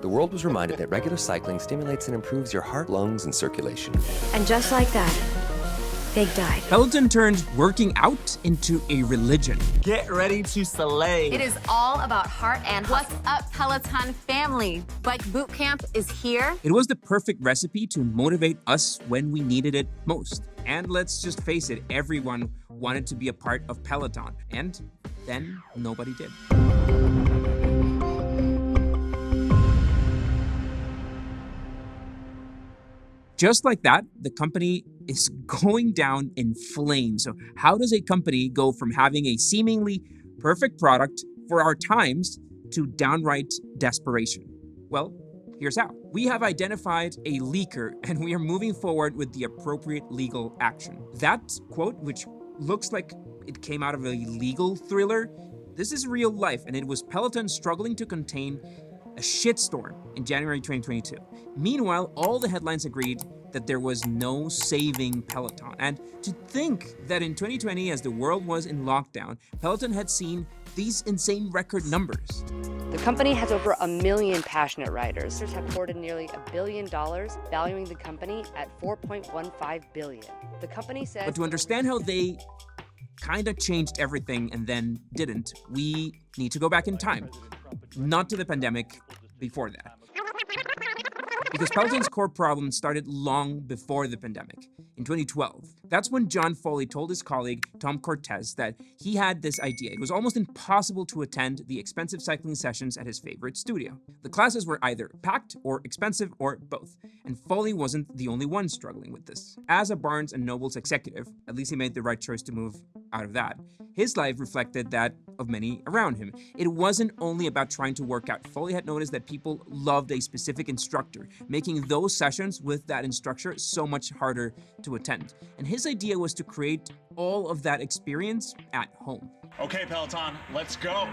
the world was reminded that regular cycling stimulates and improves your heart, lungs, and circulation. And just like that, they died. Peloton turned working out into a religion. Get ready to slay. It is all about heart and hustle. What's up, Peloton family? Bike boot camp is here. It was the perfect recipe to motivate us when we needed it most. And let's just face it, everyone wanted to be a part of Peloton. And then nobody did. Just like that, the company is going down in flames. So how does a company go from having a seemingly perfect product for our times to downright desperation? Well, here's how. We have identified a leaker and we are moving forward with the appropriate legal action. That quote, which looks like it came out of a legal thriller, this is real life, and it was Peloton struggling to contain a shitstorm in January 2022. Meanwhile, all the headlines agreed that there was no saving Peloton. And to think that in 2020, as the world was in lockdown, Peloton had seen these insane record numbers. The company has over 1 million passionate riders. Have hoarded nearly $1 billion, valuing the company at $4.15 billion. The company says... But to understand how they kind of changed everything and then didn't, we need to go back in time. Not to the pandemic, before that. Because Peloton's core problem started long before the pandemic, in 2012. That's when John Foley told his colleague, Tom Cortez, that he had this idea. It was almost impossible to attend the expensive cycling sessions at his favorite studio. The classes were either packed or expensive or both, and Foley wasn't the only one struggling with this. As a Barnes & Noble's executive, at least he made the right choice to move out of that. His life reflected that of many around him. It wasn't only about trying to work out. Foley had noticed that people loved a specific instructor, making those sessions with that instructor so much harder to attend. And his idea was to create all of that experience at home. Okay, Peloton, let's go.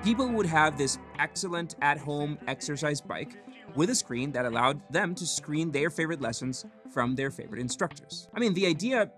People would have this excellent at-home exercise bike with a screen that allowed them to screen their favorite lessons from their favorite instructors. I mean, the idea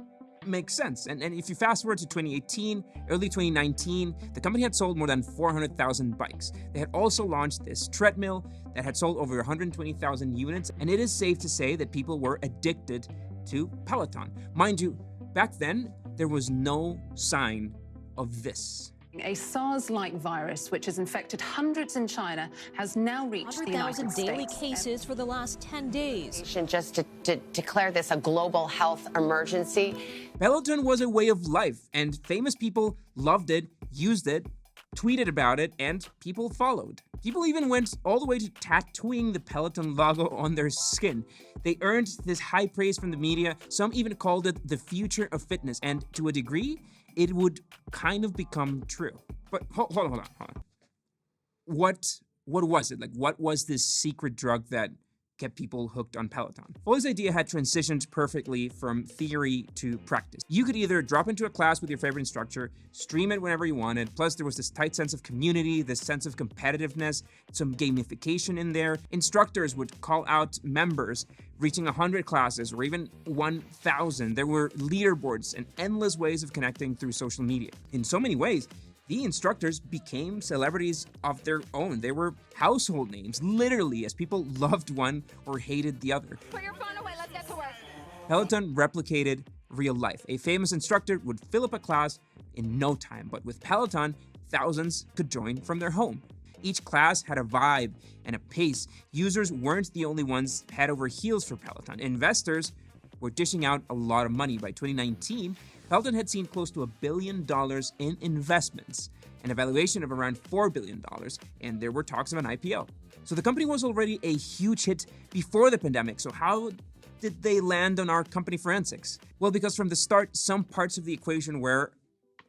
makes sense. And if you fast forward to 2018, early 2019, the company had sold more than 400,000 bikes. They had also launched this treadmill that had sold over 120,000 units, and it is safe to say that people were addicted to Peloton. Mind you, back then, there was no sign of this. A SARS-like virus, which has infected hundreds in China, has now reached the United States. 100,000 daily cases for the last 10 days. Just to declare this a global health emergency. Peloton was a way of life, and famous people loved it, used it, tweeted about it, and people followed. People even went all the way to tattooing the Peloton logo on their skin. They earned this high praise from the media. Some even called it the future of fitness, and to a degree, it would kind of become true. But hold on. What was it? Like, what was this secret drug that kept people hooked on Peloton? Foley's idea had transitioned perfectly from theory to practice. You could either drop into a class with your favorite instructor, stream it whenever you wanted, plus there was this tight sense of community, this sense of competitiveness, some gamification in there. Instructors would call out members reaching 100 classes or even 1,000. There were leaderboards and endless ways of connecting through social media. In so many ways, the instructors became celebrities of their own. They were household names, literally, as people loved one or hated the other. Put your phone away, let's get to work. Peloton replicated real life. A famous instructor would fill up a class in no time, but with Peloton, thousands could join from their home. Each class had a vibe and a pace. Users weren't the only ones head over heels for Peloton. Investors were dishing out a lot of money. By 2019, Pelton had seen close to $1 billion in investments, an valuation of around $4 billion, and there were talks of an IPO. So the company was already a huge hit before the pandemic. So how did they land on our company forensics? Well, because from the start, some parts of the equation were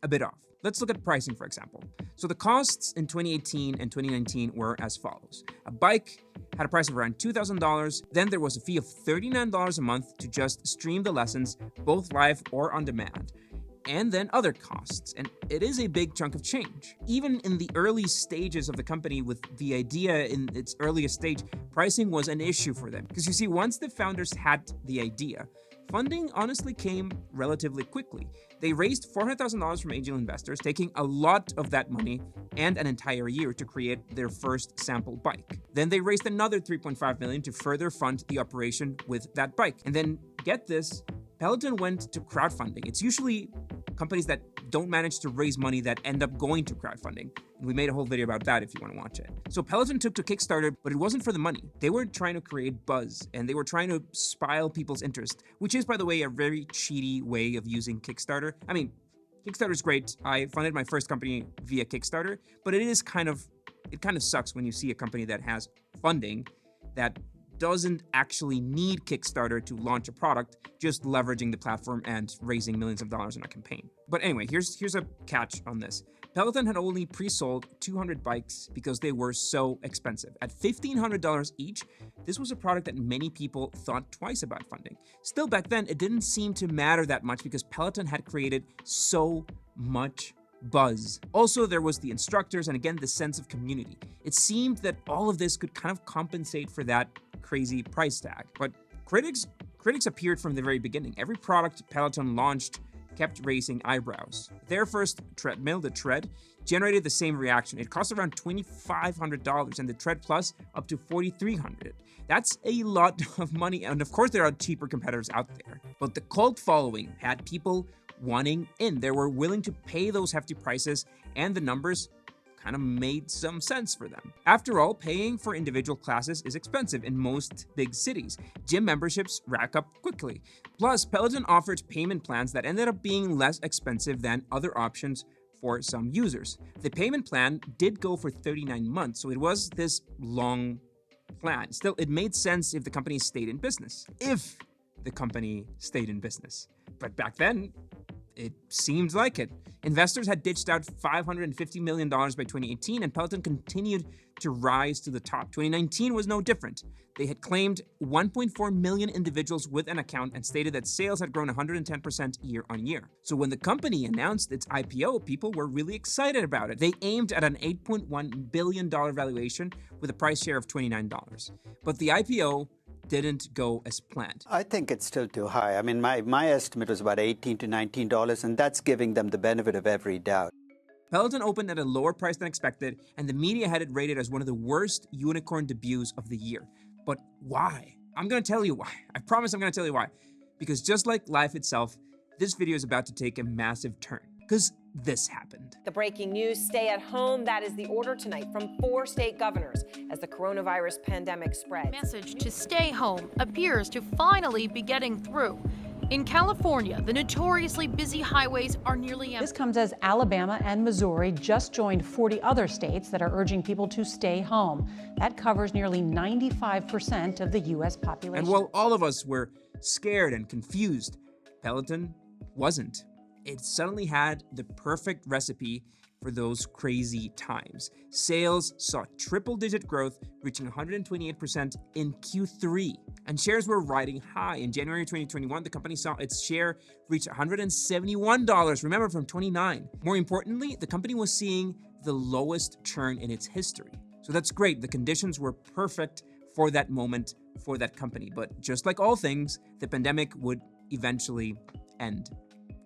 a bit off. Let's look at pricing, for example. So the costs in 2018 and 2019 were as follows. A bike had a price of around $2,000. Then there was a fee of $39 a month to just stream the lessons, both live or on demand. And then other costs, and it is a big chunk of change. Even in the early stages of the company, with the idea in its earliest stage, pricing was an issue for them. Because you see, once the founders had the idea, Funding honestly came relatively quickly. They raised $400,000 from angel investors, taking a lot of that money and an entire year to create their first sample bike. Then they raised another $3.5 million to further fund the operation with that bike. And then, get this, Peloton went to crowdfunding. It's usually companies that don't manage to raise money that end up going to crowdfunding. And we made a whole video about that if you want to watch it. So Peloton took to Kickstarter, but it wasn't for the money. They were trying to create buzz, and they were trying to spile people's interest, which is, by the way, a very cheaty way of using Kickstarter. I mean, Kickstarter is great. I funded my first company via Kickstarter, but it kind of sucks when you see a company that has funding that doesn't actually need Kickstarter to launch a product, just leveraging the platform and raising millions of dollars in a campaign. But anyway, here's a catch on this. Peloton had only pre-sold 200 bikes because they were so expensive. At $1,500 each, this was a product that many people thought twice about funding. Still, back then, it didn't seem to matter that much because Peloton had created so much buzz. Also, there was the instructors and again, the sense of community. It seemed that all of this could kind of compensate for that crazy price tag. But critics appeared from the very beginning. Every product Peloton launched kept raising eyebrows. Their first treadmill, the Tread, generated the same reaction. It cost around $2,500 and the Tread Plus up to $4,300. That's a lot of money, and of course there are cheaper competitors out there. But the cult following had people wanting in. They were willing to pay those hefty prices, and the numbers kind of made some sense for them. After all, paying for individual classes is expensive in most big cities. Gym memberships rack up quickly. Plus, Peloton offered payment plans that ended up being less expensive than other options for some users. The payment plan did go for 39 months, so it was this long plan. Still, it made sense if the company stayed in business. If the company stayed in business. But back then, it seemed like it. Investors had ditched out $550 million by 2018, and Peloton continued to rise to the top. 2019 was no different. They had claimed 1.4 million individuals with an account and stated that sales had grown 110% year on year. So when the company announced its IPO, people were really excited about it. They aimed at an $8.1 billion valuation with a price share of $29. But the IPO didn't go as planned. I think it's still too high. I mean, my estimate was about $18 to $19, and that's giving them the benefit of every doubt. Peloton opened at a lower price than expected, and the media had it rated as one of the worst unicorn debuts of the year. But why? I'm going to tell you why. I promise I'm going to tell you why. Because just like life itself, this video is about to take a massive turn. Because this happened. The breaking news, stay at home. That is the order tonight from 4 state governors as the coronavirus pandemic spreads. Message to stay home appears to finally be getting through. In California, the notoriously busy highways are nearly empty. This comes as Alabama and Missouri just joined 40 other states that are urging people to stay home. That covers nearly 95% of the U.S. population. And while all of us were scared and confused, Peloton wasn't. It suddenly had the perfect recipe for those crazy times. Sales saw triple-digit growth, reaching 128% in Q3. And shares were riding high. In January 2021, the company saw its share reach $171, remember, from $29. More importantly, the company was seeing the lowest churn in its history. So that's great. The conditions were perfect for that moment, for that company. But just like all things, the pandemic would eventually end.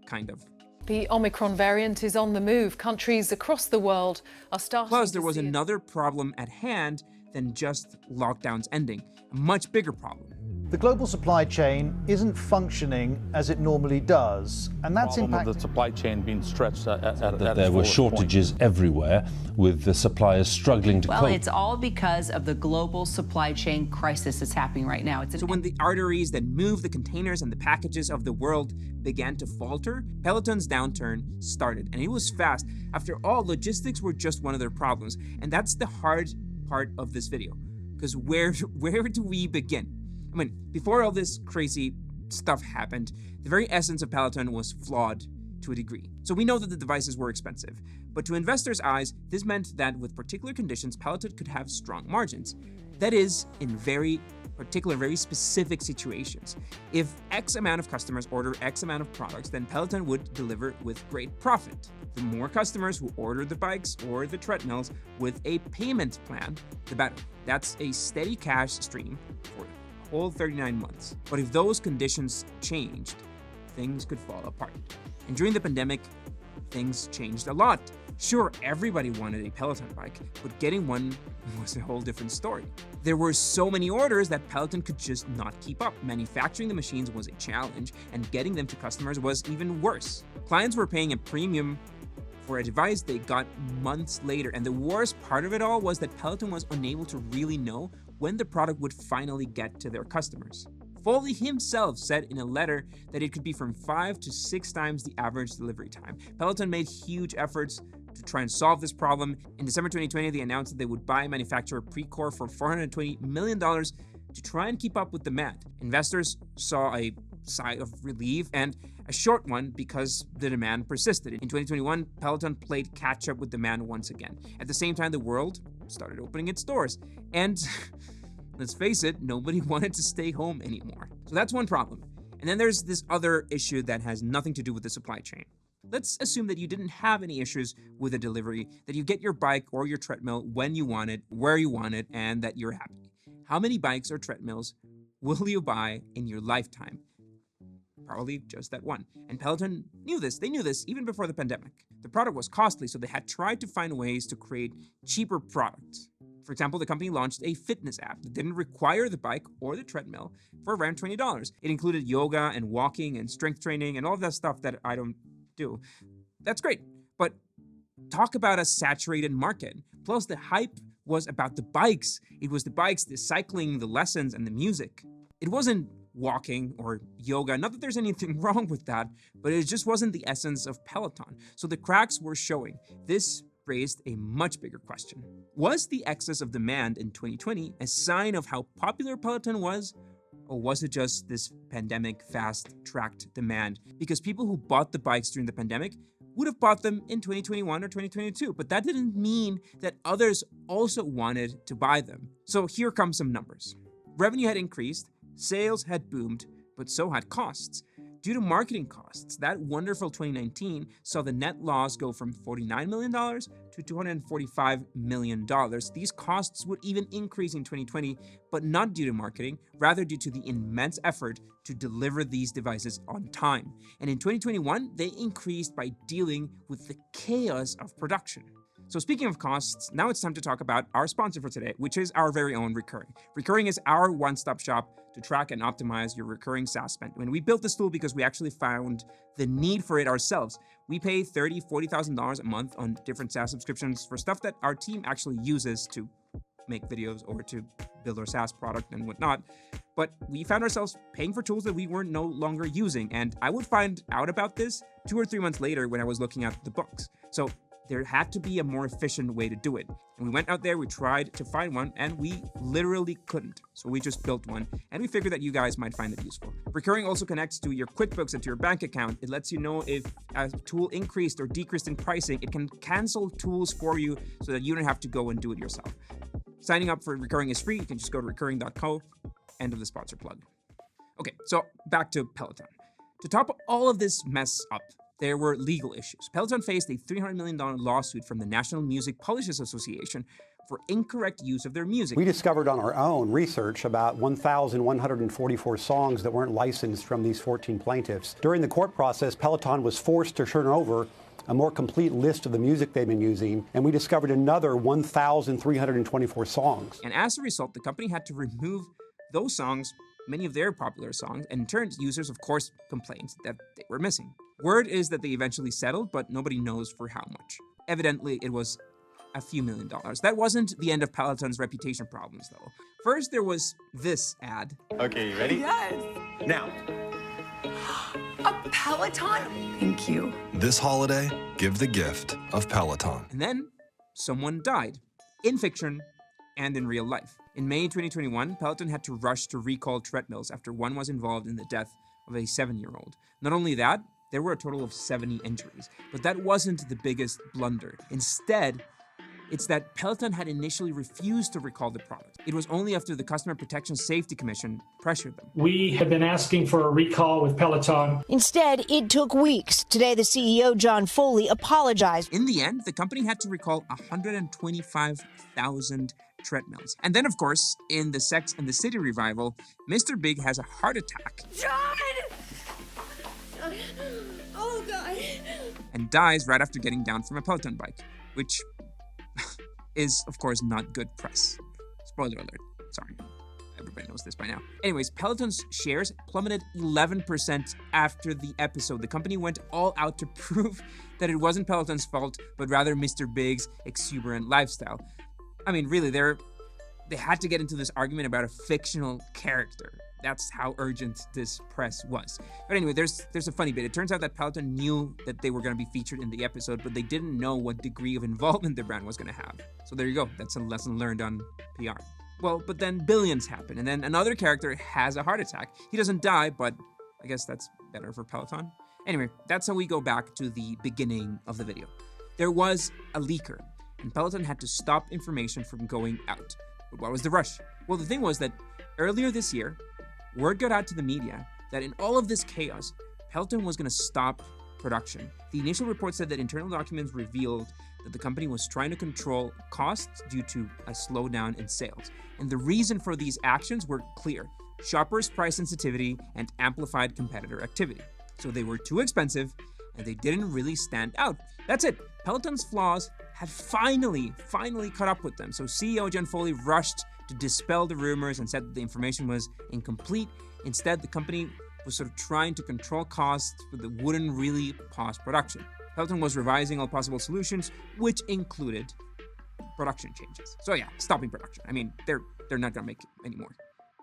Kind of. The Omicron variant is on the move. Countries across the world are starting. Plus, there was another problem at hand than just lockdowns ending. A much bigger problem. The global supply chain isn't functioning as it normally does, and that's impacting the supply chain being stretched at there were shortages everywhere, with the suppliers struggling to cope. Well, it's all because of the global supply chain crisis that's happening right now. So when the arteries that move the containers and the packages of the world began to falter, Peloton's downturn started, and it was fast. After all, logistics were just one of their problems, and that's the hard part of this video, because where do we begin? I mean, before all this crazy stuff happened, the very essence of Peloton was flawed to a degree. So we know that the devices were expensive, but to investors' eyes, this meant that with particular conditions, Peloton could have strong margins. That is, in very particular, very specific situations. If X amount of customers order X amount of products, then Peloton would deliver with great profit. The more customers who order the bikes or the treadmills with a payment plan, the better. That's a steady cash stream for whole 39 months. But if those conditions changed, things could fall apart. And during the pandemic, things changed a lot. Sure, everybody wanted a Peloton bike, but getting one was a whole different story. There were so many orders that Peloton could just not keep up. Manufacturing the machines was a challenge, and getting them to customers was even worse. Clients were paying a premium for a device they got months later, and the worst part of it all was that Peloton was unable to really know when the product would finally get to their customers. Foley himself said in a letter that it could be from 5 to 6 times the average delivery time. Peloton made huge efforts to try and solve this problem. In December 2020, they announced that they would buy manufacturer Precor for $420 million to try and keep up with demand. Investors saw a sigh of relief and a short one because the demand persisted. In 2021, Peloton played catch up with demand once again. At the same time, the world started opening its doors. And let's face it, nobody wanted to stay home anymore. So that's one problem. And then there's this other issue that has nothing to do with the supply chain. Let's assume that you didn't have any issues with the delivery, that you get your bike or your treadmill when you want it, where you want it, and that you're happy. How many bikes or treadmills will you buy in your lifetime? Probably just that one. And Peloton knew this. They knew this even before the pandemic. The product was costly, so they had tried to find ways to create cheaper products. For example, the company launched a fitness app that didn't require the bike or the treadmill for around $20. It included yoga and walking and strength training and all of that stuff that I don't do. That's great, but talk about a saturated market. Plus, the hype was about the bikes. It was the bikes, the cycling, the lessons, and the music. It wasn't walking or yoga. Not that there's anything wrong with that, but it just wasn't the essence of Peloton. So the cracks were showing. This raised a much bigger question. Was the excess of demand in 2020 a sign of how popular Peloton was? Or was it just this pandemic fast-tracked demand? Because people who bought the bikes during the pandemic would have bought them in 2021 or 2022, but that didn't mean that others also wanted to buy them. So here come some numbers. Revenue had increased, sales had boomed, but so had costs. Due to marketing costs, that wonderful 2019 saw the net loss go from $49 million to $245 million. These costs would even increase in 2020, but not due to marketing, rather due to the immense effort to deliver these devices on time. And in 2021, they increased by dealing with the chaos of production. So speaking of costs, now it's time to talk about our sponsor for today, which is our very own Recurring. Recurring is our one-stop shop to track and optimize your recurring SaaS spend. When we built this tool because we actually found the need for it ourselves. We pay $30,000, $40,000 a month on different SaaS subscriptions for stuff that our team actually uses to make videos or to build our SaaS product and whatnot. But we found ourselves paying for tools that we were no longer using. And I would find out about this 2 or 3 months later when I was looking at the books. So there had to be a more efficient way to do it. And we went out there, we tried to find one, and we literally couldn't. So we just built one, and we figured that you guys might find it useful. Recurring also connects to your QuickBooks and to your bank account. It lets you know if a tool increased or decreased in pricing. It can cancel tools for you so that you don't have to go and do it yourself. Signing up for Recurring is free. You can just go to recurring.co. End of the sponsor plug. Okay, so back to Peloton. To top all of this mess up, there were legal issues. Peloton faced a $300 million lawsuit from the National Music Publishers Association for incorrect use of their music. We discovered on our own research about 1,144 songs that weren't licensed from these 14 plaintiffs. During the court process, Peloton was forced to turn over a more complete list of the music they've been using, and we discovered another 1,324 songs. And as a result, the company had to remove those songs, many of their popular songs, and in turn, users, of course, complained that they were missing. Word is that they eventually settled, but nobody knows for how much. Evidently, it was a few $1 million. That wasn't the end of Peloton's reputation problems, though. First, there was this ad. Okay, you ready? Yes. Now. A Peloton? Thank you. This holiday, give the gift of Peloton. And then someone died, in fiction and in real life. In May 2021, Peloton had to rush to recall treadmills after one was involved in the death of a 7-year-old. Not only that, there were a total of 70 injuries. But that wasn't the biggest blunder. Instead, it's that Peloton had initially refused to recall the product. It was only after the Customer Protection Safety Commission pressured them. We have been asking for a recall with Peloton. Instead, it took weeks. Today, the CEO, John Foley, apologized. In the end, the company had to recall 125,000 treadmills. And then, of course, in the Sex and the City revival, Mr. Big has a heart attack. John! Oh, God. And dies right after getting down from a Peloton bike, which is, of course, not good press. Spoiler alert. Sorry. Everybody knows this by now. Anyways, Peloton's shares plummeted 11% after the episode. The company went all out to prove that it wasn't Peloton's fault, but rather Mr. Big's exuberant lifestyle. I mean, really, they had to get into this argument about a fictional character. That's how urgent this press was. But anyway, there's a funny bit. It turns out that Peloton knew that they were going to be featured in the episode, but they didn't know what degree of involvement the brand was going to have. So there you go. That's a lesson learned on PR. Well, but then billions happen, and then another character has a heart attack. He doesn't die, but I guess that's better for Peloton. Anyway, that's how we go back to the beginning of the video. There was a leaker, and Peloton had to stop information from going out. But what was the rush? Well, the thing was that earlier this year, word got out to the media that in all of this chaos, Pelton was going to stop production. The initial report said that internal documents revealed that the company was trying to control costs due to a slowdown in sales. And the reason for these actions were clear: shoppers' price sensitivity and amplified competitor activity. So they were too expensive and they didn't really stand out. That's it. Peloton's flaws had finally caught up with them. So CEO John Foley rushed to dispel the rumors and said that the information was incomplete. Instead, the company was sort of trying to control costs, but that wouldn't really pause production. Peloton was revising all possible solutions, which included production changes. So yeah, stopping production. I mean, they're not gonna make it anymore.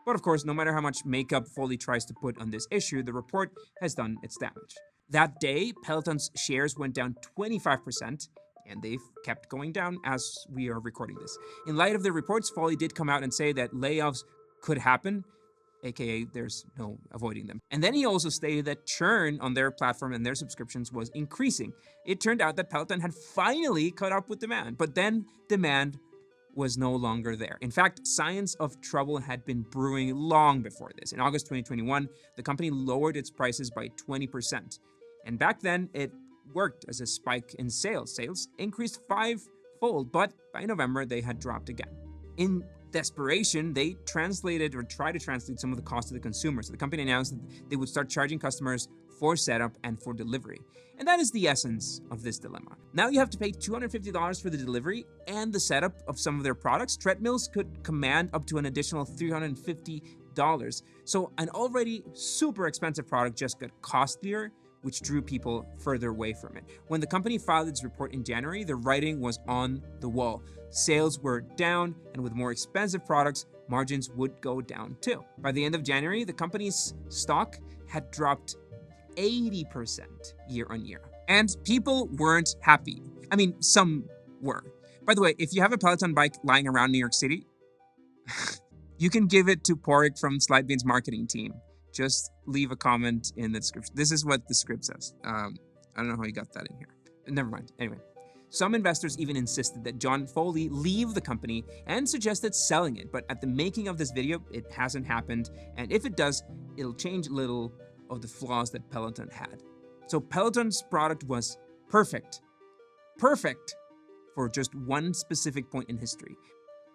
But of course, no matter how much makeup Foley tries to put on this issue, the report has done its damage. That day, Peloton's shares went down 25%, and they've kept going down as we are recording this. In light of the reports, Foley did come out and say that layoffs could happen, aka there's no avoiding them. And then he also stated that churn on their platform and their subscriptions was increasing. It turned out that Peloton had finally caught up with demand, but then demand was no longer there. In fact, signs of trouble had been brewing long before this. In August 2021, the company lowered its prices by 20. And back then, it worked as a spike in sales. Sales increased 5-fold, but by November, they had dropped again. In desperation, they translated or tried to translate some of the cost to the consumer. So the company announced that they would start charging customers for setup and for delivery. And that is the essence of this dilemma. Now you have to pay $250 for the delivery and the setup of some of their products. Treadmills could command up to an additional $350. So an already super expensive product just got costlier, which drew people further away from it. When the company filed its report in January, the writing was on the wall. Sales were down, and with more expensive products, margins would go down too. By the end of January, the company's stock had dropped 80% year on year. And people weren't happy. I mean, some were. By the way, if you have a Peloton bike lying around New York City, you can give it to Porik from Slidebean's marketing team. Just leave a comment in the description. This is what the script says. I don't know how you got that in here. Never mind. Anyway, some investors even insisted that John Foley leave the company and suggested selling it. But at the making of this video, it hasn't happened. And if it does, it'll change little of the flaws that Peloton had. So Peloton's product was perfect for just one specific point in history.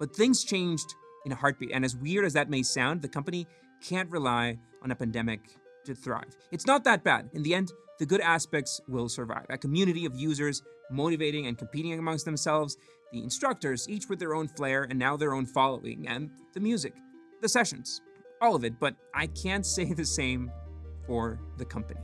But things changed in a heartbeat. And as weird as that may sound, the company can't rely on a pandemic to thrive. It's not that bad. In the end, the good aspects will survive. A community of users motivating and competing amongst themselves, the instructors, each with their own flair and now their own following, and the music, the sessions, all of it. But I can't say the same for the company.